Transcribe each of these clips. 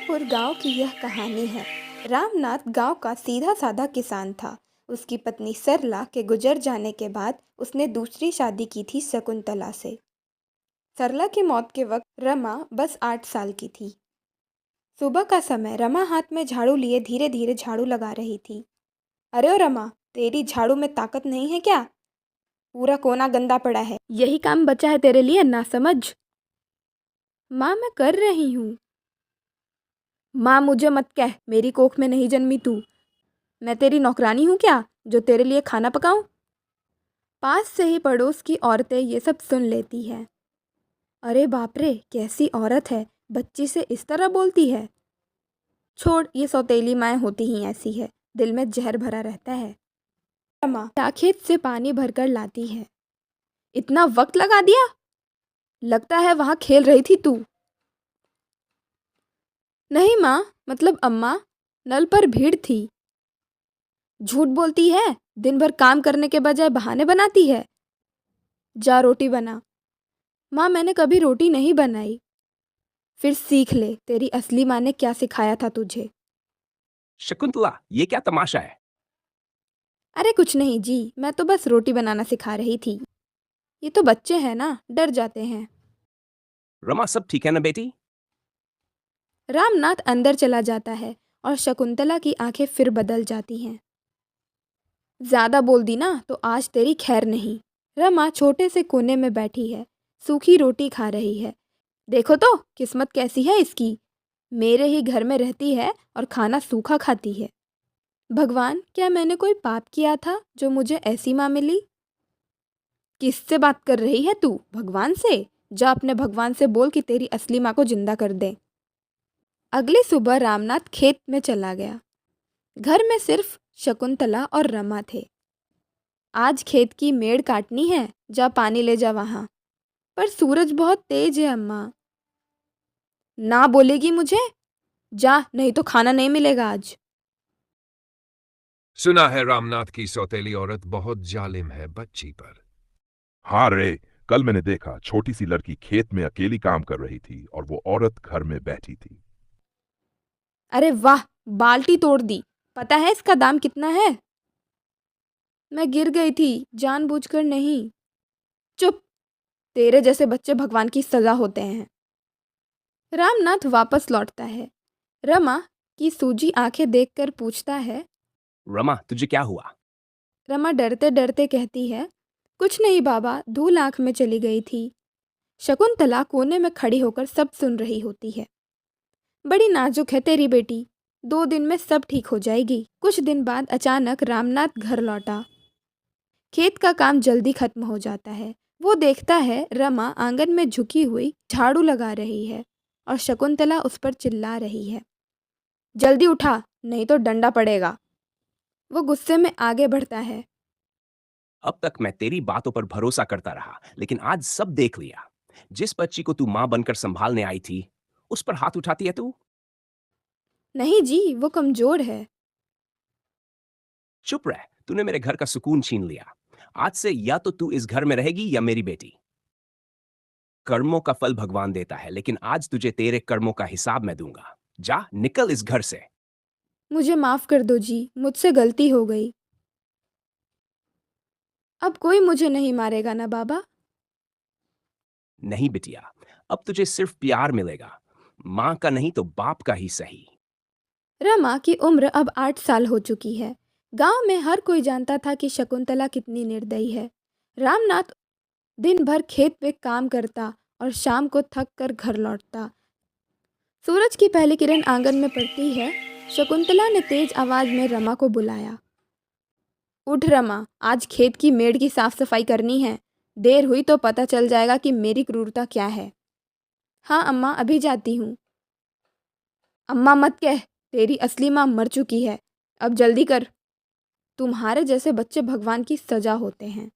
मिर्ज़ापुर गांव की यह कहानी है। रामनाथ गांव का सीधा साधा किसान था। उसकी पत्नी सरला के गुजर जाने के बाद उसने दूसरी शादी की थी शकुंतला से। सरला की मौत के वक्त रमा बस 8 साल की थी। सुबह का समय रमा हाथ में झाड़ू लिए धीरे धीरे झाड़ू लगा रही थी। अरे ओ रमा, तेरी झाड़ू में ताकत नहीं है क्या? पूरा कोना गंदा पड़ा है, यही काम बचा है तेरे लिए ना समझ। माँ, मैं कर रही हूँ। माँ, मुझे मत कह, मेरी कोख में नहीं जन्मी तू। मैं तेरी नौकरानी हूँ क्या जो तेरे लिए खाना पकाऊं? पास से ही पड़ोस की औरतें ये सब सुन लेती हैं। अरे बाप रे, कैसी औरत है, बच्ची से इस तरह बोलती है। छोड़, ये सौतेली माएँ होती ही ऐसी है, दिल में जहर भरा रहता है। रमा खेत से पानी भरकर लाती है। इतना वक्त लगा दिया, लगता है वहां खेल रही थी तू। नहीं माँ, मतलब अम्मा, नल पर भीड़ थी। झूठ बोलती है, दिन भर काम करने के बजाय बहाने बनाती है। जा रोटी बना। माँ, मैंने कभी रोटी नहीं बनाई। फिर सीख ले, तेरी असली माँ ने क्या सिखाया था तुझे। शकुंतला, ये क्या तमाशा है? अरे कुछ नहीं जी, मैं तो बस रोटी बनाना सिखा रही थी। ये तो बच्चे हैं ना, डर जाते हैं। रमा, सब ठीक है ना बेटी? रामनाथ अंदर चला जाता है और शकुंतला की आंखें फिर बदल जाती हैं। ज्यादा बोल दी ना तो आज तेरी खैर नहीं। रमा छोटे से कोने में बैठी है, सूखी रोटी खा रही है। देखो तो किस्मत कैसी है इसकी, मेरे ही घर में रहती है और खाना सूखा खाती है। भगवान, क्या मैंने कोई पाप किया था जो मुझे ऐसी माँ मिली? किससे बात कर रही है तू? भगवान से? जा अपने भगवान से बोल कि तेरी असली माँ को जिंदा कर दे। अगली सुबह रामनाथ खेत में चला गया। घर में सिर्फ शकुंतला और रमा थे। आज खेत की मेड़ काटनी है, जा पानी ले जा वहां। पर सूरज बहुत तेज है अम्मा। ना बोलेगी मुझे? जा, नहीं तो खाना नहीं मिलेगा आज। सुना है रामनाथ की सौतेली औरत बहुत जालिम है बच्ची पर। हाँ रे, कल मैंने देखा छोटी सी लड़की खेत में अकेली काम कर रही थी और वो औरत घर में बैठी थी। अरे वाह, बाल्टी तोड़ दी। पता है इसका दाम कितना है? मैं गिर गई थी, जानबूझकर नहीं। चुप, तेरे जैसे बच्चे भगवान की सजा होते हैं। रामनाथ वापस लौटता है। रमा की सूजी आंखें देखकर पूछता है। रमा, तुझे क्या हुआ? रमा डरते डरते कहती है, कुछ नहीं बाबा, धूल आंख में चली गई थी। शकुंतला कोने में खड़ी होकर सब सुन रही होती है। बड़ी नाजुक है तेरी बेटी, 2 दिन में सब ठीक हो जाएगी। कुछ दिन बाद अचानक रामनाथ घर लौटा। खेत का काम जल्दी खत्म हो जाता है। वो देखता है रमा आंगन में झुकी हुई झाड़ू लगा रही है और शकुंतला उस पर चिल्ला रही है। जल्दी उठा, नहीं तो डंडा पड़ेगा। वो गुस्से में आगे बढ़ता है। अब तक मैं तेरी बातों पर भरोसा करता रहा, लेकिन आज सब देख लिया। जिस बच्ची को तू मां बनकर संभालने आई थी, उस पर हाथ उठाती है तू? नहीं जी, वो कमजोर है। चुप रह, तूने मेरे घर का सुकून छीन लिया। आज से या तो तू इस घर में रहेगी या मेरी बेटी। कर्मों का फल भगवान देता है, लेकिन आज तुझे तेरे कर्मों का हिसाब मैं दूंगा। जा, निकल इस घर से। मुझे माफ कर दो जी, मुझसे गलती हो गई। अब कोई मुझे नहीं मारेगा ना बाबा? नहीं बिटिया, अब तुझे सिर्फ प्यार मिलेगा, मां का नहीं तो बाप का ही सही। रमा की उम्र अब 8 साल हो चुकी है। गांव में हर कोई जानता था कि शकुंतला कितनी निर्दयी है। रामनाथ दिन भर खेत पे काम करता और शाम को थक कर घर लौटता। सूरज की पहली किरण आंगन में पड़ती है। शकुंतला ने तेज आवाज में रमा को बुलाया। उठ रमा, आज खेत की मेड़ की साफ सफाई करनी है। देर हुई तो पता चल जाएगा कि मेरी क्रूरता क्या है। हाँ अम्मा, अभी जाती हूँ। अम्मा मत कह, तेरी असली माँ मर चुकी है। अब जल्दी कर, तुम्हारे जैसे बच्चे भगवान की सजा होते हैं।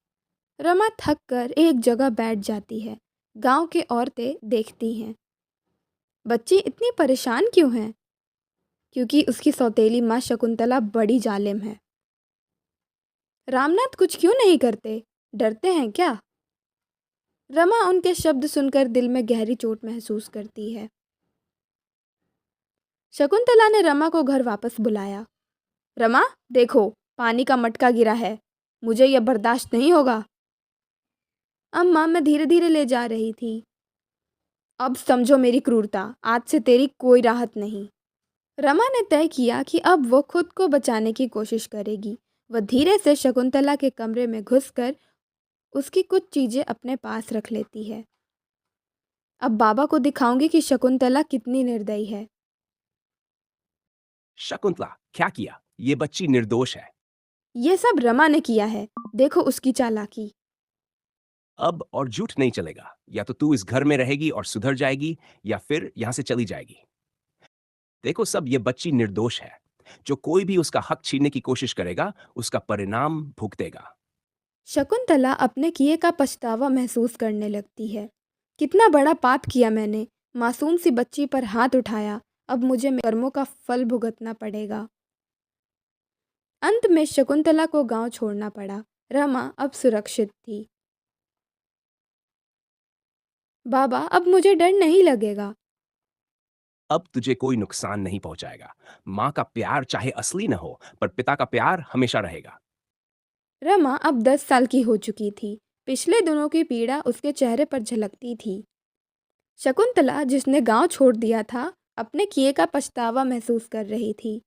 रमा थक कर एक जगह बैठ जाती है। गांव के औरतें देखती हैं। बच्ची इतनी परेशान क्यों है? क्योंकि उसकी सौतेली माँ शकुंतला बड़ी जालिम है। रामनाथ कुछ क्यों नहीं करते? डरते हैं क्या? रमा उनके शब्द सुनकर दिल में गहरी चोट महसूस करती है। शकुंतला ने रमा को घर वापस बुलाया। रमा, देखो, पानी का मटका गिरा है, मुझे यह बर्दाश्त नहीं होगा। अम्मा, मैं धीरे धीरे ले जा रही थी। अब समझो मेरी क्रूरता, आज से तेरी कोई राहत नहीं। रमा ने तय किया कि अब वो खुद को बचाने की कोशिश करेगी। वह धीरे से शकुंतला के कमरे में घुसकर उसकी कुछ चीजें अपने पास रख लेती है। अब बाबा को दिखाऊंगी कि शकुंतला कितनी निर्दयी है। शकुंतला, क्या किया? ये बच्ची निर्दोष है। ये सब रमा ने किया है, देखो उसकी चालाकी। अब और झूठ नहीं चलेगा। या तो तू इस घर में रहेगी और सुधर जाएगी, या फिर यहां से चली जाएगी। देखो सब, ये बच्ची निर्दोष है। जो कोई भी उसका हक छीनने की कोशिश करेगा, उसका परिणाम भुगतेगा। शकुंतला अपने किए का पछतावा महसूस करने लगती है। कितना बड़ा पाप किया मैंने, मासूम सी बच्ची पर हाथ उठाया। अब मुझे मेरे कर्मों का फल भुगतना पड़ेगा। अंत में शकुंतला को गांव छोड़ना पड़ा। रमा अब सुरक्षित थी। बाबा, अब मुझे डर नहीं लगेगा। अब तुझे कोई नुकसान नहीं पहुंचाएगा। माँ का प्यार चाहे असली न हो, पर पिता का प्यार हमेशा रहेगा। रमा अब 10 साल की हो चुकी थी। पिछले दिनों की पीड़ा उसके चेहरे पर झलकती थी। शकुंतला, जिसने गांव छोड़ दिया था, अपने किए का पछतावा महसूस कर रही थी।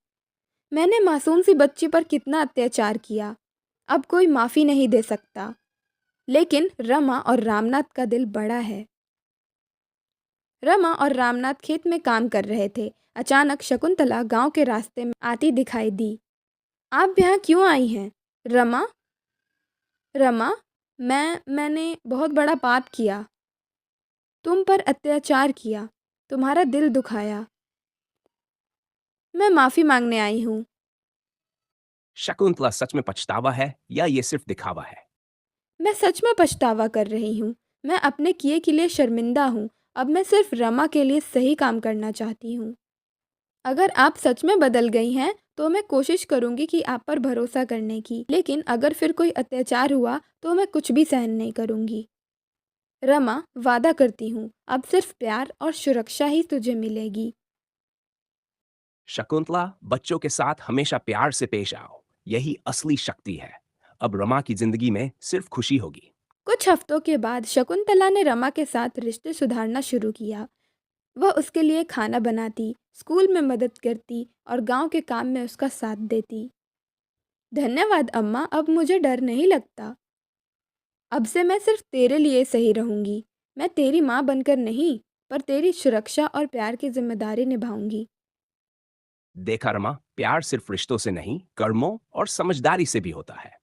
मैंने मासूम सी बच्ची पर कितना अत्याचार किया, अब कोई माफ़ी नहीं दे सकता। लेकिन रमा और रामनाथ का दिल बड़ा है। रमा और रामनाथ खेत में काम कर रहे थे। अचानक शकुंतला गांव के रास्ते में आती दिखाई दी। आप यहाँ क्यों आई हैं? रमा, रमा, मैंने बहुत बड़ा पाप किया। तुम पर अत्याचार किया, तुम्हारा दिल दुखाया। मैं माफ़ी मांगने आई हूँ। शकुंतला, सच में पछतावा है या ये सिर्फ दिखावा है? मैं सच में पछतावा कर रही हूँ। मैं अपने किए के लिए शर्मिंदा हूँ। अब मैं सिर्फ रमा के लिए सही काम करना चाहती हूँ। अगर आप सच में बदल गई हैं तो मैं कोशिश करूँगी कि आप पर भरोसा करने की, लेकिन अगर फिर कोई अत्याचार हुआ तो मैं कुछ भी सहन नहीं करूँगी। रमा, वादा करती हूँ, अब सिर्फ प्यार और सुरक्षा ही तुझे मिलेगी। शकुंतला, बच्चों के साथ हमेशा प्यार से पेश आओ। यही असली शक्ति है। अब रमा की जिंदगी में सिर्फ खुशी होगी। कुछ हफ्तों के बाद शकुंतला ने रमा के साथ रिश्ते सुधारना शुरू किया। वह उसके लिए खाना बनाती, स्कूल में मदद करती और गांव के काम में उसका साथ देती। धन्यवाद अम्मा, अब मुझे डर नहीं लगता। अब से मैं सिर्फ तेरे लिए सही रहूंगी। मैं तेरी माँ बनकर नहीं, पर तेरी सुरक्षा और प्यार की जिम्मेदारी निभाऊंगी। देखा रमा, प्यार सिर्फ रिश्तों से नहीं, कर्मों और समझदारी से भी होता है।